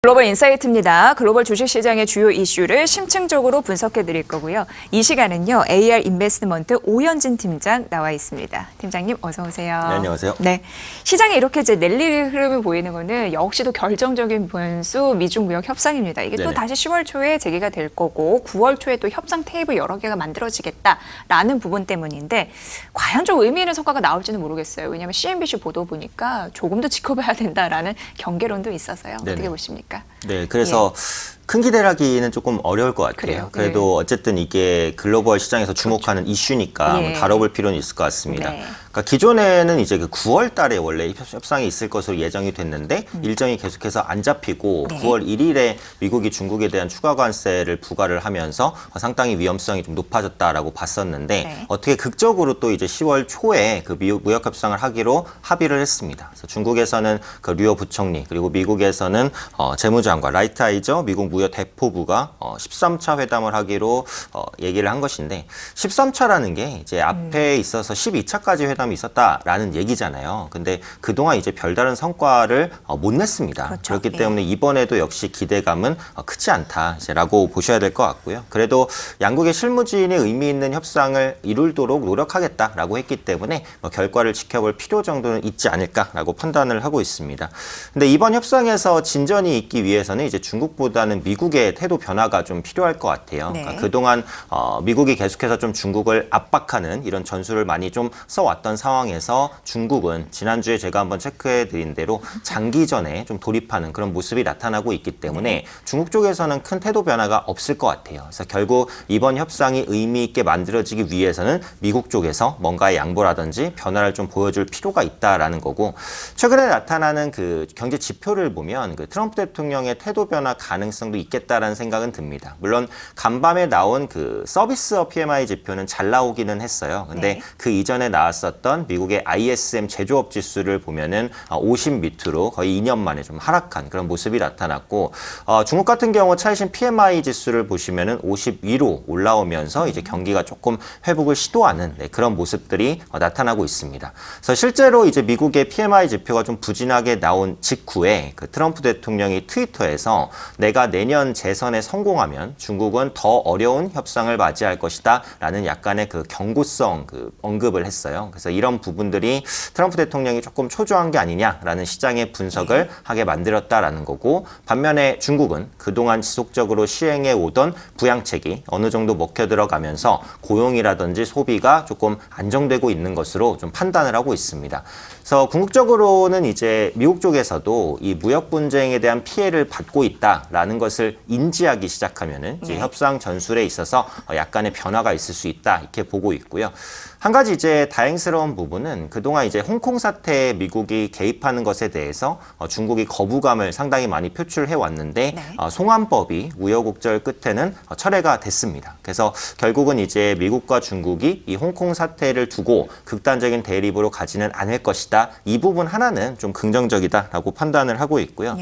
글로벌 인사이트입니다. 글로벌 주식시장의 주요 이슈를 심층적으로 분석해 드릴 거고요. 이 시간은요, AR 인베스트먼트 오현진 팀장 나와 있습니다. 팀장님 어서 오세요. 네, 안녕하세요. 네, 시장에 이렇게 이제 랠리 흐름을 보이는 거는 역시도 결정적인 변수 미중 무역 협상입니다. 이게 또 다시 10월 초에 재개가 될 거고 9월 초에 또 협상 테이블 여러 개가 만들어지겠다라는 부분 때문인데 과연 좀 의미 있는 성과가 나올지는 모르겠어요. 왜냐하면 CNBC 보도 보니까 조금 더 지켜봐야 된다라는 경계론도 있어서요. 네네. 어떻게 보십니까? 네, 그래서 큰 기대를 하기는 조금 어려울 것 같아요. 그래요? 그래도 어쨌든 이게 글로벌 시장에서 주목하는 이슈니까 한번 다뤄볼 필요는 있을 것 같습니다. 네. 그러니까 기존에는 이제 그 9월 달에 원래 협상이 있을 것으로 예정이 됐는데 일정이 계속해서 안 잡히고 9월 1일에 미국이 중국에 대한 추가 관세를 부과를 하면서 상당히 위험성이 좀 높아졌다라고 봤었는데 어떻게 극적으로 또 이제 10월 초에 그 무역 협상을 하기로 합의를 했습니다. 그래서 중국에서는 그 류어 부총리 그리고 미국에서는 재무장관 라이트 아이저 미국 무역 대표부가 13차 회담을 하기로 얘기를 한 것인데 13차라는 게 이제 앞에 있어서 12차까지 회담이 있었다라는 얘기잖아요. 근데 그동안 이제 별다른 성과를 못 냈습니다. 그렇죠. 그렇기 때문에 이번에도 역시 기대감은 크지 않다라고 보셔야 될 것 같고요. 그래도 양국의 실무진이 의미 있는 협상을 이룰도록 노력하겠다라고 했기 때문에 결과를 지켜볼 필요 정도는 있지 않을까라고 판단을 하고 있습니다. 근데 이번 협상에서 진전이 있기 위해서는 이제 중국보다는 미국의 태도 변화가 좀 필요할 것 같아요. 네. 그러니까 그동안 미국이 계속해서 좀 중국을 압박하는 이런 전술을 많이 좀 써왔던 상황에서 중국은 지난주에 제가 한번 체크해드린 대로 장기전에 좀 돌입하는 그런 모습이 나타나고 있기 때문에 중국 쪽에서는 큰 태도 변화가 없을 것 같아요. 그래서 결국 이번 협상이 의미 있게 만들어지기 위해서는 미국 쪽에서 뭔가의 양보라든지 변화를 좀 보여줄 필요가 있다라는 거고 최근에 나타나는 그 경제 지표를 보면 그 트럼프 대통령의 태도 변화 가능성도 있겠다라는 생각은 듭니다. 물론 간밤에 나온 그 서비스업 PMI 지표는 잘 나오기는 했어요. 근데 그 이전에 나왔었던 미국의 ISM 제조업 지수를 보면은 50 밑으로 거의 2년 만에 좀 하락한 그런 모습이 나타났고 중국 같은 경우 차이신 PMI 지수를 보시면은 50 위로 올라오면서 이제 경기가 조금 회복을 시도하는 그런 모습들이 나타나고 있습니다. 그래서 실제로 이제 미국의 PMI 지표가 좀 부진하게 나온 직후에 그 트럼프 대통령이 트위터에서 내가 내년 재선에 성공하면 중국은 더 어려운 협상을 맞이할 것이다 라는 약간의 그 경고성 그 언급을 했어요. 그래서 이런 부분들이 트럼프 대통령이 조금 초조한 게 아니냐라는 시장의 분석을 하게 만들었다라는 거고 반면에 중국은 그동안 지속적으로 시행해 오던 부양책이 어느 정도 먹혀 들어가면서 고용이라든지 소비가 조금 안정되고 있는 것으로 좀 판단을 하고 있습니다. 그래서 궁극적으로는 이제 미국 쪽에서도 이 무역 분쟁에 대한 피해를 받고 있다라는 것을 인지하기 시작하면은 이제 협상 전술에 있어서 약간의 변화가 있을 수 있다 이렇게 보고 있고요. 한 가지 이제 다행스러운 부분은 그동안 이제 홍콩 사태에 미국이 개입하는 것에 대해서 중국이 거부감을 상당히 많이 표출해 왔는데 송환법이 우여곡절 끝에는 철회가 됐습니다. 그래서 결국은 이제 미국과 중국이 이 홍콩 사태를 두고 극단적인 대립으로 가지는 않을 것이다. 이 부분 하나는 좀 긍정적이다라고 판단을 하고 있고요.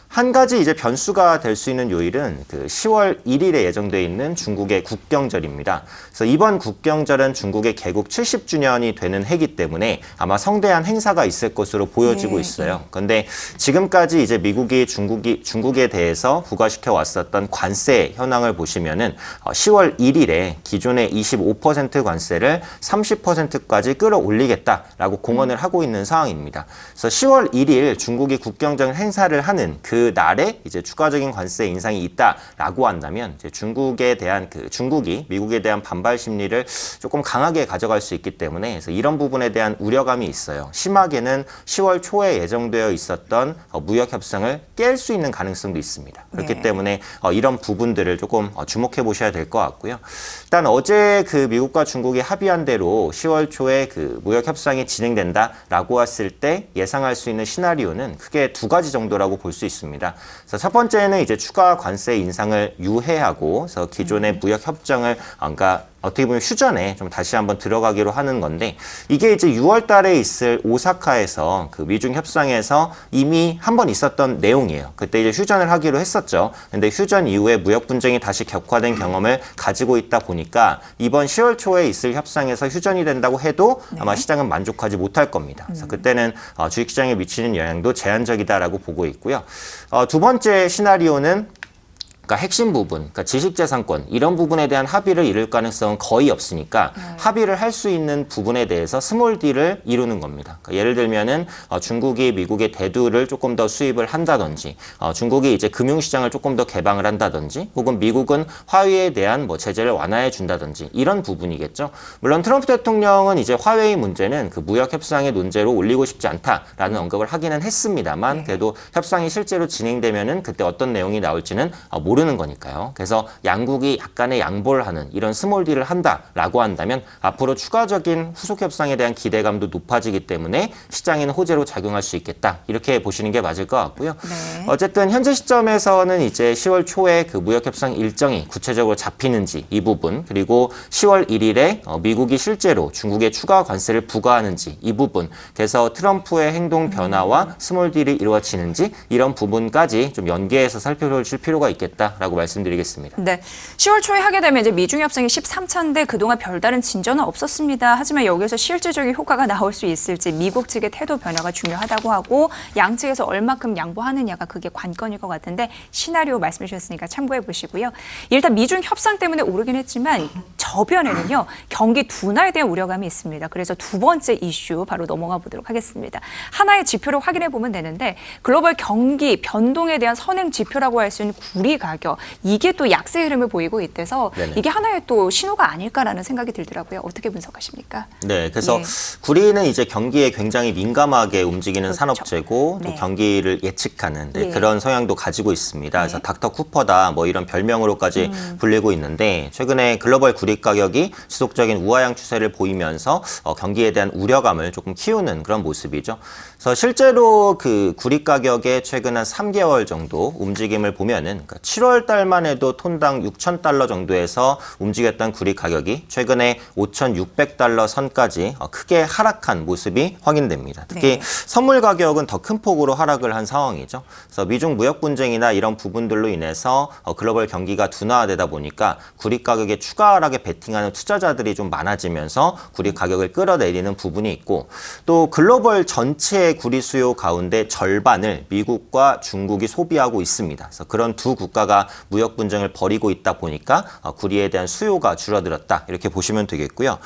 한 가지 이제 변수가 될 수 있는 요일은 그 10월 1일에 예정돼 있는 중국의 국경절입니다. 그래서 이번 국경절은 중국의 개국 70주년이 되는 해이기 때문에 아마 성대한 행사가 있을 것으로 보여지고 있어요. 그런데 지금까지 이제 미국이 중국에 대해서 부과시켜 왔었던 관세 현황을 보시면은 10월 1일에 기존의 25% 관세를 30%까지 끌어올리겠다라고 공언을 하고 있는 상황입니다. 그래서 10월 1일 중국이 국경절 행사를 하는 그 날에 이제 추가적인 관세 인상이 있다라고 한다면 이제 중국이 미국에 대한 반발 심리를 조금 강하게 가져갈 수 있기 때문에 그래서 이런 부분에 대한 우려감이 있어요. 심하게는 10월 초에 예정되어 있었던 무역 협상을 깰 수 있는 가능성도 있습니다. 그렇기 때문에 이런 부분들을 조금 주목해 보셔야 될 것 같고요. 일단 어제 그 미국과 중국이 합의한 대로 10월 초에 그 무역 협상이 진행된다라고 했을 때 예상할 수 있는 시나리오는 크게 두 가지 정도라고 볼 수 있습니다. 그래서 첫 번째는 이제 추가 관세 인상을 유예하고 그래서 기존의 무역 협정을 그러니까 어떻게 보면 휴전에 좀 다시 한번 들어가기로 하는 건데 이게 이제 6월 달에 있을 오사카에서 그 미중 협상에서 이미 한 번 있었던 내용이에요. 그때 이제 휴전을 하기로 했었죠. 근데 휴전 이후에 무역 분쟁이 다시 격화된 경험을 가지고 있다 보니까 이번 10월 초에 있을 협상에서 휴전이 된다고 해도 아마 시장은 만족하지 못할 겁니다. 그래서 그때는 주식시장에 미치는 영향도 제한적이다라고 보고 있고요. 두 번째 시나리오는 그러니까 핵심 부분, 그러니까 지식재산권 이런 부분에 대한 합의를 이룰 가능성은 거의 없으니까 합의를 할 수 있는 부분에 대해서 스몰 딜을 이루는 겁니다. 그러니까 예를 들면은 중국이 미국의 대두를 조금 더 수입을 한다든지, 중국이 이제 금융시장을 조금 더 개방을 한다든지, 혹은 미국은 화웨이에 대한 뭐 제재를 완화해 준다든지 이런 부분이겠죠. 물론 트럼프 대통령은 이제 화웨이 문제는 그 무역 협상의 논제로 올리고 싶지 않다라는 언급을 하기는 했습니다만, 그래도 협상이 실제로 진행되면은 그때 어떤 내용이 나올지는 모르는 거니까요. 그래서 양국이 약간의 양보를 하는 이런 스몰 딜을 한다라고 한다면 앞으로 추가적인 후속 협상에 대한 기대감도 높아지기 때문에 시장에는 호재로 작용할 수 있겠다. 이렇게 보시는 게 맞을 것 같고요. 네. 어쨌든 현재 시점에서는 이제 10월 초에 그 무역 협상 일정이 구체적으로 잡히는지 이 부분, 그리고 10월 1일에 미국이 실제로 중국에 추가 관세를 부과하는지 이 부분, 그래서 트럼프의 행동 변화와 스몰 딜이 이루어지는지 이런 부분까지 좀 연계해서 살펴볼 필요가 있겠다. 라고 말씀드리겠습니다. 네, 10월 초에 하게 되면 이제 미중 협상이 13차인데 그동안 별다른 진전은 없었습니다. 하지만 여기에서 실질적인 효과가 나올 수 있을지 미국 측의 태도 변화가 중요하다고 하고 양측에서 얼마큼 양보하느냐가 그게 관건일 것 같은데 시나리오 말씀해 주셨으니까 참고해 보시고요. 일단 미중 협상 때문에 오르긴 했지만 저변에는요 경기 둔화에 대한 우려감이 있습니다. 그래서 두 번째 이슈 바로 넘어가 보도록 하겠습니다. 하나의 지표를 확인해 보면 되는데 글로벌 경기 변동에 대한 선행 지표라고 할 수 있는 구리 가격, 이게 또 약세 흐름을 보이고 있대서 네네. 이게 하나의 또 신호가 아닐까라는 생각이 들더라고요. 어떻게 분석하십니까? 네, 그래서 네. 구리는 이제 경기에 굉장히 민감하게 움직이는 그렇죠. 산업재고 또 네. 경기를 예측하는 예. 그런 성향도 가지고 있습니다. 그래서 네. 닥터 쿠퍼다 뭐 이런 별명으로까지 불리고 있는데 최근에 글로벌 구리 가격이 지속적인 우하향 추세를 보이면서 경기에 대한 우려감을 조금 키우는 그런 모습이죠. 그래서 실제로 그 구리 가격의 최근 한 3개월 정도 움직임을 보면은 그러니까 7월 달만 해도 톤당 6,000달러 정도에서 움직였던 구리 가격이 최근에 5,600달러 선까지 크게 하락한 모습이 확인됩니다. 특히 네. 선물 가격은 더 큰 폭으로 하락을 한 상황이죠. 그래서 미중 무역 분쟁이나 이런 부분들로 인해서 글로벌 경기가 둔화되다 보니까 구리 가격에 추가 하락에 베팅하는 투자자들이 좀 많아지면서 구리 가격을 끌어내리는 부분이 있고 또 글로벌 전체의 구리 수요 가운데 절반을 미국과 중국이 소비하고 있습니다. 그래서 그런 두 국가가 무역 분쟁을 벌이고 있다 보니까 구리에 대한 수요가 줄어들었다 이렇게 보시면 되겠고요.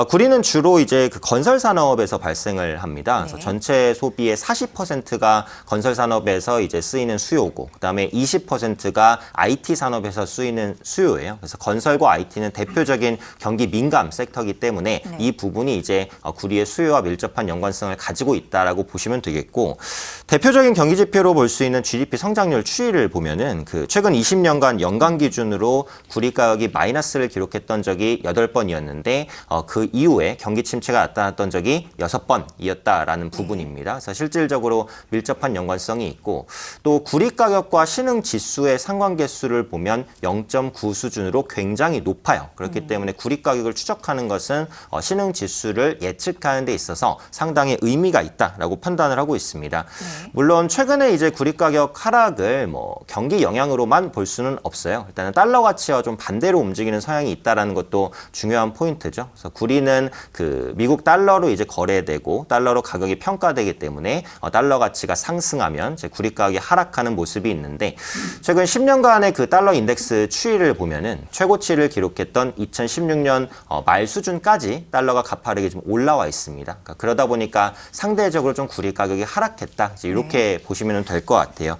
구리는 주로 이제 그 건설 산업에서 발생을 합니다. 그래서 네. 전체 소비의 40%가 건설 산업에서 이제 쓰이는 수요고, 그다음에 20%가 IT 산업에서 쓰이는 수요예요. 그래서 건설과 IT는 대표적인 경기 민감 섹터이기 때문에 네. 이 부분이 이제 구리의 수요와 밀접한 연관성을 가지고 있다라고 보시면 되겠고, 대표적인 경기 지표로 볼 수 있는 GDP 성장률 추이를 보면은 그 최근 20년간 연간 기준으로 구리 가격이 마이너스를 기록했던 적이 8번이었는데 그 이후에 경기 침체가 나타났던 적이 6번이었다라는 부분입니다. 그래서 실질적으로 밀접한 연관성이 있고 또 구리 가격과 신흥 지수의 상관계수를 보면 0.9 수준으로 굉장히 높아요. 그렇기 때문에 구리 가격을 추적하는 것은 신흥 지수를 예측하는 데 있어서 상당히 의미가 있다라고 판단을 하고 있습니다. 네. 물론 최근에 이제 구리 가격 하락을 뭐 경기 영향으로만 볼 수는 없어요. 일단은 달러 가치와 좀 반대로 움직이는 성향이 있다라는 것도 중요한 포인트죠. 그래서 구리는 그 미국 달러로 이제 거래되고 달러로 가격이 평가되기 때문에 달러 가치가 상승하면 이제 구리 가격이 하락하는 모습이 있는데 최근 10년간의 그 달러 인덱스 추이를 보면은 최고치를 기록했던 2016년 말 수준까지 달러가 가파르게 좀 올라와 있습니다. 그러니까 그러다 보니까 상대적으로 좀 구리 가격이 하락했다. 이제 이렇게 보시면 될 것 같아요.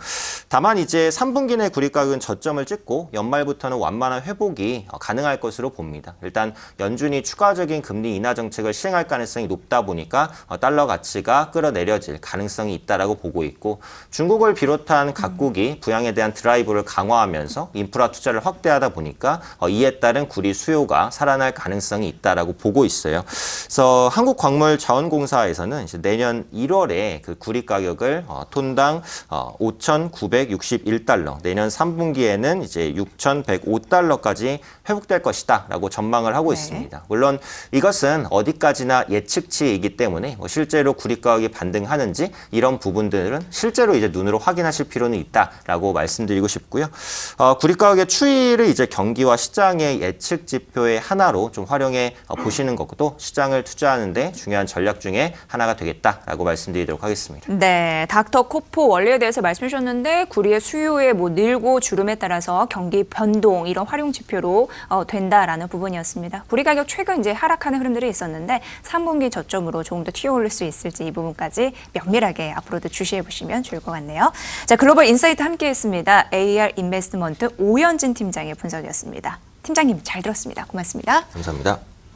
다만 이제 3분기 내 구리 가격은 저점을 찍고 연말부터는 완만한 회복이 가능할 것으로 봅니다. 일단 연준이 추가적인 금리 인하 정책을 시행할 가능성이 높다 보니까 달러 가치가 끌어내려질 가능성이 있다라고 보고 있고 중국을 비롯한 각국이 부양에 대한 드라이브를 강화하면서 인프라 투자를 확대하다 보니까 이에 따른 구리 수요가 살아날 가능성이 있다라고 보고 있어요. 그래서 한국광물자원공사에서는 이제 내년 1월에 그 구리 가격을 톤당 5,961달러, 내년 3분기에는 이제 6,105달러까지 회복될 것이다라고 전망을 하고 있습니다. 물론 이것은 어디까지나 예측치이기 때문에 뭐 실제로 구리 가격이 반등하는지 이런 부분들은 실제로 이제 눈으로 확인하실 필요는 있다라고 말씀드리고 싶고요. 구리 가격의 추이를 이제 경기와 시장의 예측 지표의 하나로 좀 활용해 보시는 것도 시장을 투자하는데 중요한 전략 중에 하나가 되겠다라고 말씀드리도록 하겠습니다. 네, 닥터 코포 원리에 대해서 말씀해 주셨는데 구리의 수요의 뭐 늘고 주름에 따라서 경기 변동 이런 활용 지표로 된다라는 부분이었습니다. 구리 가격 최근 이제 하락하는 흐름들이 있었는데 3분기 저점으로 조금 더 튀어오를 수 있을지 이 부분까지 면밀하게 앞으로도 주시해 보시면 좋을 것 같네요. 자, 글로벌 인사이트 함께했습니다. AR 인베스트먼트 오현진 팀장의 분석이었습니다. 팀장님 잘 들었습니다. 고맙습니다. 감사합니다.